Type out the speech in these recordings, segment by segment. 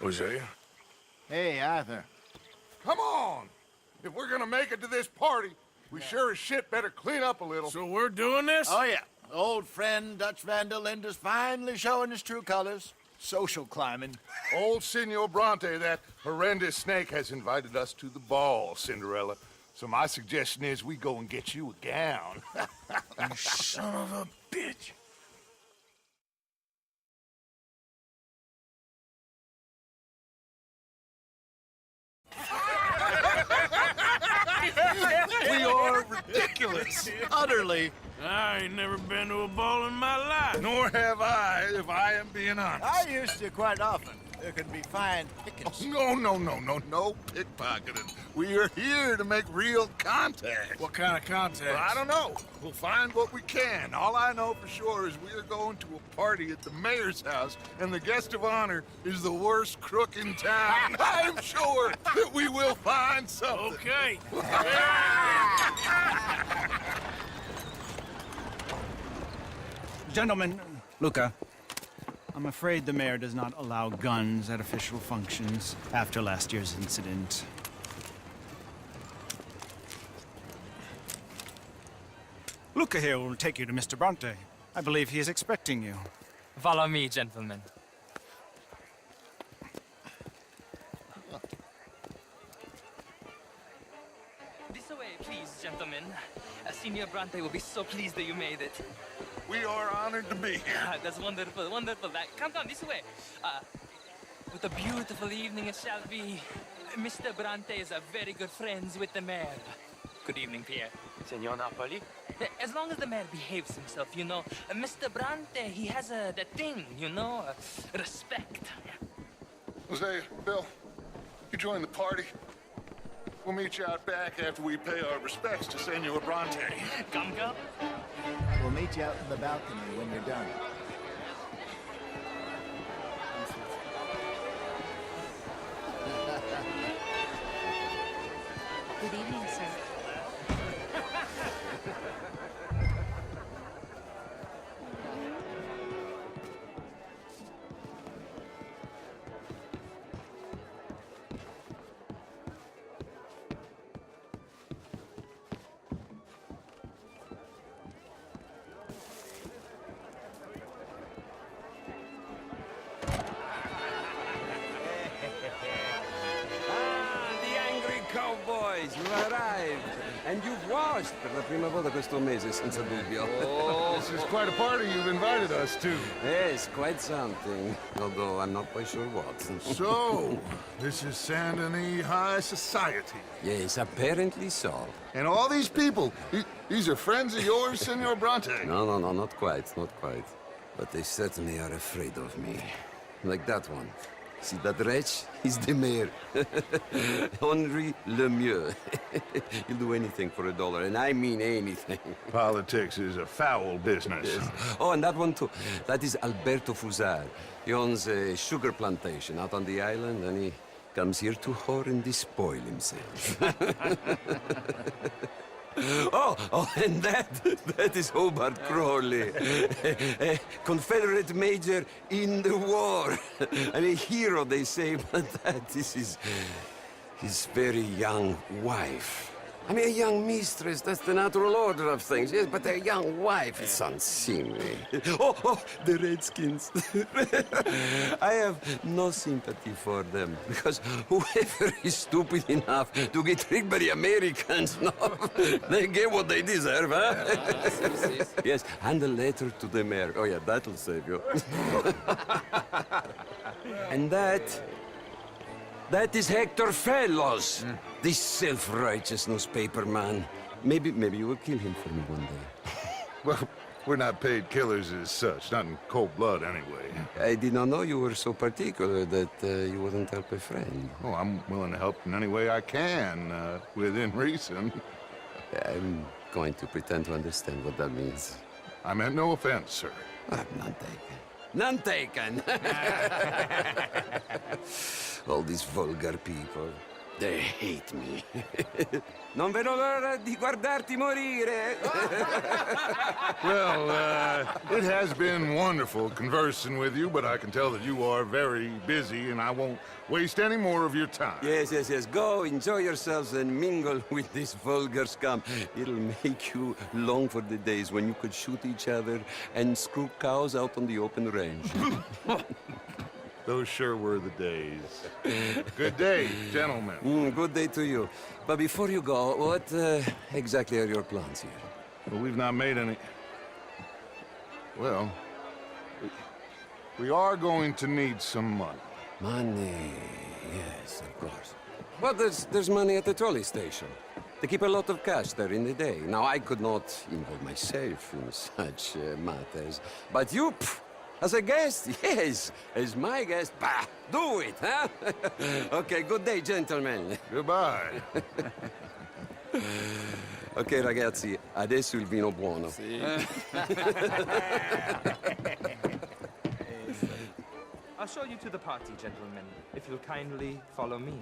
Hosea? Hey, Arthur. Come on! If we're gonna make it to this party, we sure as shit better clean up a little. So we're doing this? Oh, yeah. Old friend Dutch Van der Linde's finally showing his true colors. Social climbing. Old Senor Bronte, that horrendous snake, has invited us to the ball, Cinderella. So my suggestion is we go and get you a gown. You son of a bitch. We are ridiculous. Utterly. I ain't never been to a ball in my life. Nor have I, if I am being honest. I used to quite often. There can be fine pickings. No pickpocketing. We are here to make real contact. What kind of contact? Well, I don't know. We'll find what we can. All I know for sure is we are going to a party at the mayor's house, and the guest of honor is the worst crook in town. I'm sure that we will find something. Okay. Gentlemen, Luca, I'm afraid the mayor does not allow guns at official functions after last year's incident. Luca here will take you to Mr. Bronte. I believe he is expecting you. Follow me, gentlemen. This way, please, gentlemen. Senior Bronte will be so pleased that you made it. We are honored to be here. That's wonderful, wonderful. Come, this way. What a beautiful evening it shall be. Mr. Bronte is very good friends with the mayor. Good evening, Pierre. Senor Napoli? As long as the mayor behaves himself, you know. Mr. Bronte, he has that thing, you know, respect. Jose, Bill, you join the party. We'll meet you out back after we pay our respects to Senor Bronte. Come. We'll meet you out in the balcony when you're done. Good evening, sir. Cowboys, you arrived! And you've washed per la prima volta questo mese, senza dubbio. Oh, this is quite a party you've invited us to. Yes, quite something. Although I'm not quite sure what. So, this is Saint Denis High Society. Yes, apparently so. And all these people, these are friends of yours, Senor Bronte? No, not quite, not quite. But they certainly are afraid of me. Like that one. See that wretch? He's the mayor. Henri Lemieux. He'll do anything for $1, and I mean anything. Politics is a foul business. Yes. Oh, and that one too. That is Alberto Fusar. He owns a sugar plantation out on the island, and he comes here to whore and despoil himself. Oh, and that is Hobart Crawley, a Confederate major in the war, and a hero, they say, but that is his very young wife. I mean, a young mistress, that's the natural order of things, yes, but a young wife is unseemly. Oh, the Redskins. I have no sympathy for them, because whoever is stupid enough to get tricked by the Americans, no, they get what they deserve, huh? Yes, and a letter to the mayor. Oh, yeah, that'll save you. And that is Hector Fellows, this self-righteous newspaper man. Maybe you will kill him for me one day. Well, we're not paid killers as such, not in cold blood anyway. I did not know you were so particular that you wouldn't help a friend. Oh, I'm willing to help in any way I can, within reason. I'm going to pretend to understand what that means. I meant no offense, sir. None taken. None taken! All these vulgar people. They hate me. Non vedo l'ora di guardarti morire. Well, it has been wonderful conversing with you, but I can tell that you are very busy, and I won't waste any more of your time. Yes. Go, enjoy yourselves, and mingle with this vulgar scum. It'll make you long for the days when you could shoot each other and screw cows out on the open range. Those sure were the days. Good day, gentlemen. Good day to you. But before you go, what exactly are your plans here? Well, we've not made any... Well, we are going to need some money. Money, yes, of course. But there's money at the trolley station. They keep a lot of cash there in the day. Now, I could not involve myself in such matters. But you, as a guest, yes, as my guest, bah, do it, huh? Okay, good day, gentlemen. Goodbye. Ok, ragazzi, adesso il vino buono. I'll show you to the party, gentlemen, if you'll kindly follow me.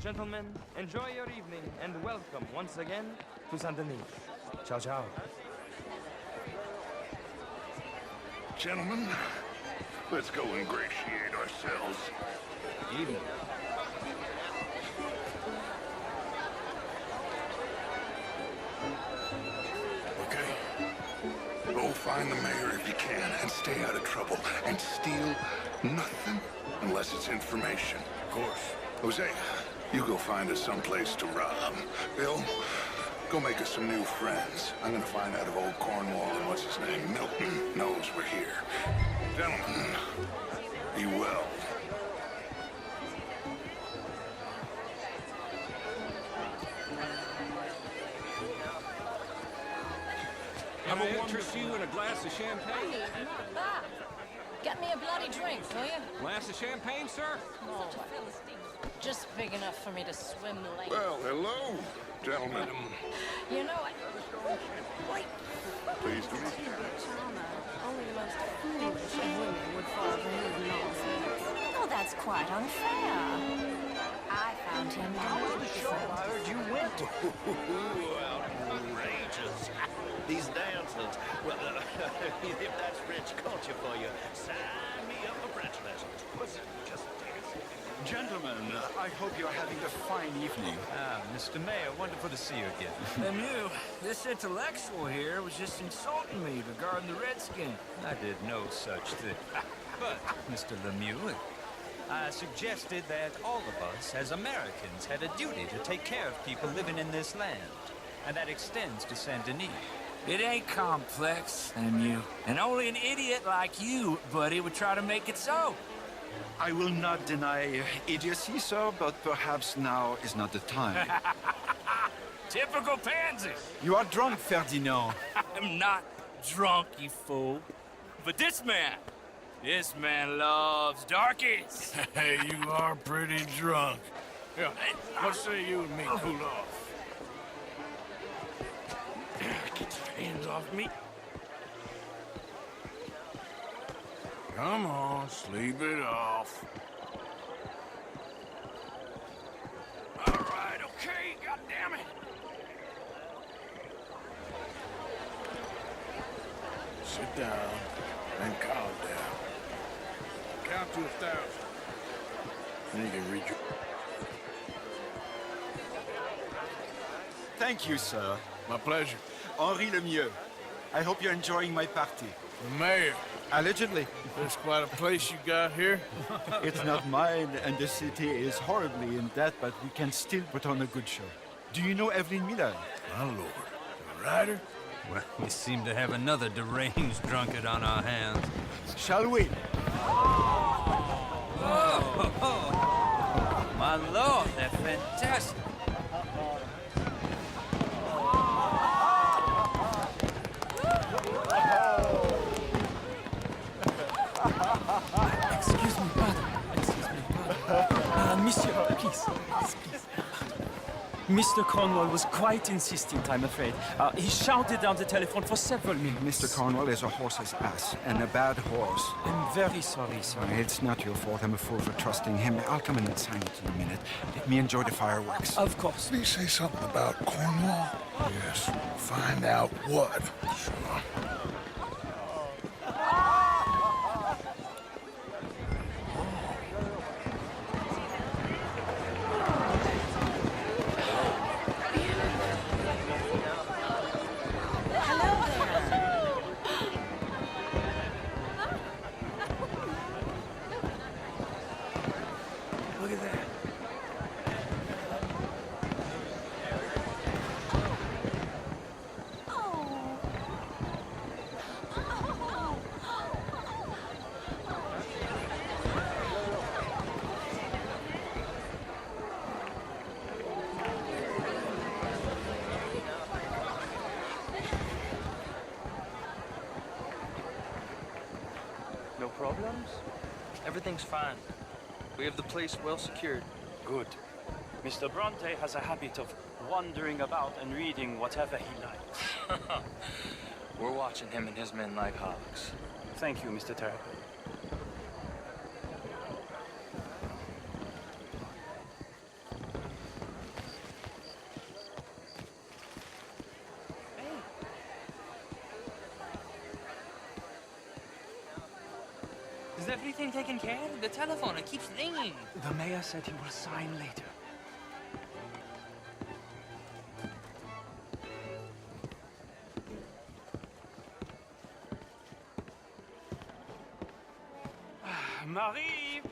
Gentlemen, enjoy your evening and welcome once again to Saint Denis. Ciao, ciao. Gentlemen, let's go ingratiate ourselves. Evening. Okay. Go find the mayor if you can and stay out of trouble. And steal nothing unless it's information. Of course. Jose, you go find us someplace to rob. Bill, go make us some new friends. I'm gonna find out if old Cornwall and what's his name, Milton, knows we're here. Gentlemen, be well. Can I interest you in a glass of champagne? Not that. Get me a bloody drink, will you? Glass of champagne, sir? No, just big enough for me to swim late. Well, hello, gentlemen. You know, wait. Pleased to meet you. Only the most foolish of women would fall for his nonsense. Oh, that's quite unfair. I found him I heard you went to. Outrageous. These dancers. Well, if that's French culture for you, sign me up for French lessons. What's it? Just dancing. Gentlemen, I hope you're having a fine evening. Mr. Mayor, wonderful to see you again. Lemieux, this intellectual here was just insulting me regarding the Redskin. I did no such thing. But, Mr. Lemieux, I suggested that all of us, as Americans, had a duty to take care of people living in this land. And that extends to Saint Denis. It ain't complex, Lemieux. And only an idiot like you, buddy, would try to make it so. I will not deny idiocy, sir, but perhaps now is not the time. Typical pansy. You are drunk, Ferdinand. I'm not drunk, you fool. But this man loves darkies. Hey, you are pretty drunk. Yeah, what say you and me cool off? Get your hands off me. Come on, sleep it off. All right, okay, goddammit. Sit down and calm down. Count to 1,000. Then you can read your... Thank you, sir. My pleasure. Henri Lemieux. I hope you're enjoying my party. The mayor. Allegedly. There's quite a place you got here. It's not mine, and the city is horribly in debt, but we can still put on a good show. Do you know Evelyn Miller? My lord. The writer? Well, we seem to have another deranged drunkard on our hands. Shall we? My lord, they're fantastic. Excuse me, brother. Monsieur, please. Mr. Cornwall was quite insistent, I'm afraid. He shouted down the telephone for several minutes. Mr. Cornwall is a horse's ass, and a bad horse. I'm very sorry, sir. It's not your fault. I'm a fool for trusting him. I'll come in and sign it in a minute. Let me enjoy the fireworks. Of course. Did he say something about Cornwall? Yes. Find out what. Sure. No problems? Everything's fine. We have the place well secured. Good. Mr. Bronte has a habit of wandering about and reading whatever he likes. We're watching him and his men like hawks. Thank you, Mr. Terrapin. Is everything taken care of? The telephone, it keeps ringing. The mayor said he will sign later. Marie!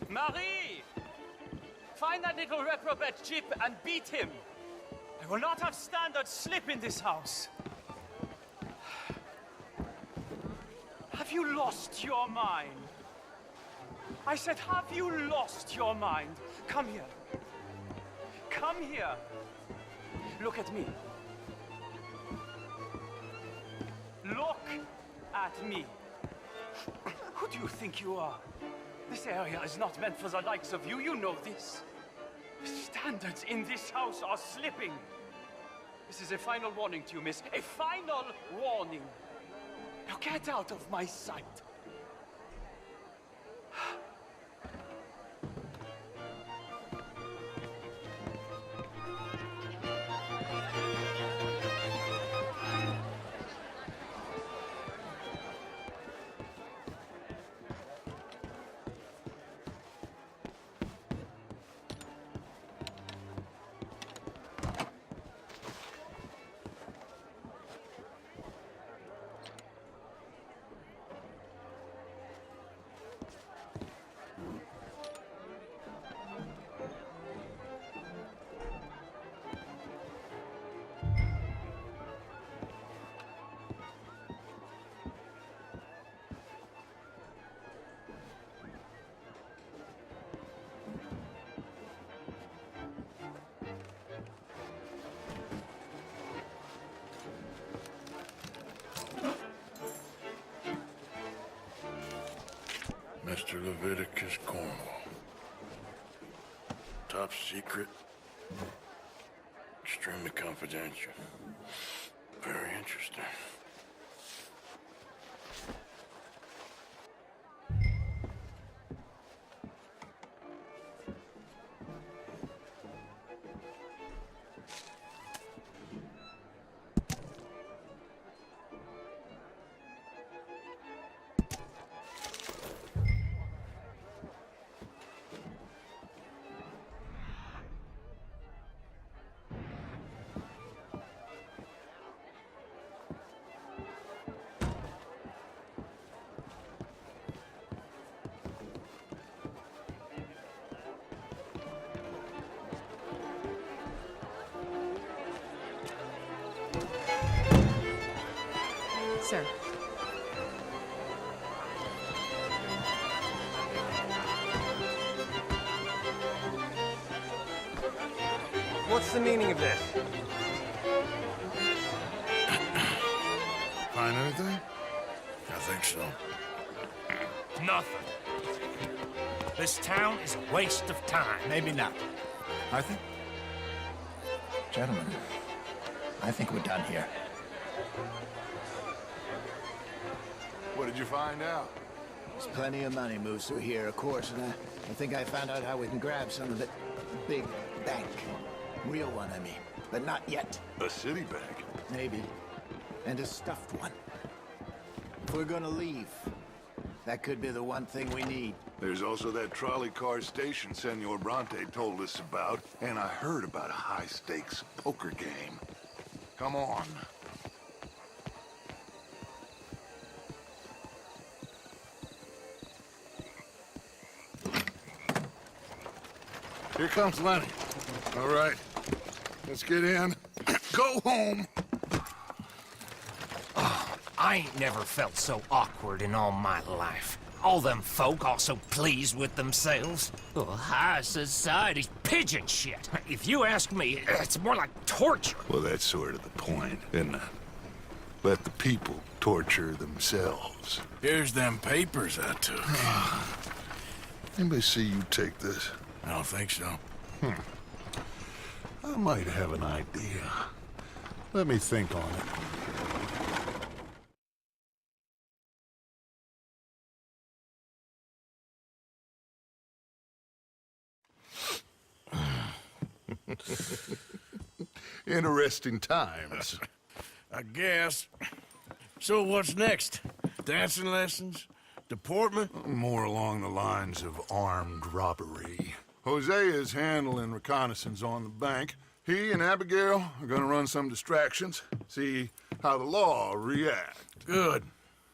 Marie! Find that little reprobate Chip and beat him. I will not have standard slip in this house. Have you lost your mind? I said, have you lost your mind? Come here. Come here. Look at me. Look at me. Who do you think you are? This area is not meant for the likes of you. You know this. The standards in this house are slipping. This is a final warning to you, miss. A final warning. Now get out of my sight. Mr. Leviticus Cornwall. Top secret. Extremely confidential. Very interesting. Sir. What's the meaning of this? Find anything? I think so. Nothing. This town is a waste of time. Maybe not. Arthur? Gentlemen, I think we're done here. What did you find out? There's plenty of money moves through here, of course, and I think I found out how we can grab some of it. Big bank. Real one, I mean. But not yet. A city bank? Maybe. And a stuffed one. If we're gonna leave, that could be the one thing we need. There's also that trolley car station Senor Bronte told us about, and I heard about a high-stakes poker game. Come on. Here comes Lenny. All right, let's get in. Go home. I ain't never felt so awkward in all my life. All them folk all so pleased with themselves. Oh, high society's pigeon shit. If you ask me, it's more like torture. Well, that's sort of the point, isn't it? Let the people torture themselves. Here's them papers I took. Anybody see you take this? I don't think so. I might have an idea. Let me think on it. Interesting times. I guess. So what's next? Dancing lessons? Deportment? More along the lines of armed robbery. Hosea is handling reconnaissance on the bank. He and Abigail are gonna run some distractions, see how the law reacts. Good.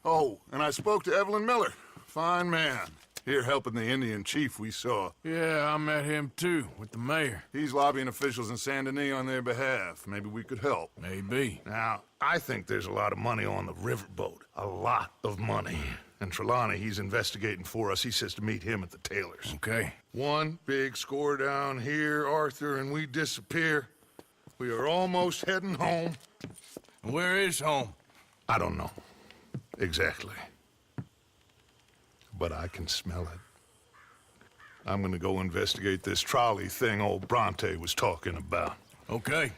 Oh, and I spoke to Evelyn Miller. Fine man. Here helping the Indian chief we saw. Yeah, I met him too, with the mayor. He's lobbying officials in Saint Denis on their behalf. Maybe we could help. Maybe. Now, I think there's a lot of money on the riverboat. A lot of money. And Trelawney, he's investigating for us. He says to meet him at the Taylor's. Okay. One big score down here, Arthur, and we disappear. We are almost heading home. Where is home? I don't know. Exactly. But I can smell it. I'm gonna go investigate this trolley thing old Bronte was talking about. Okay.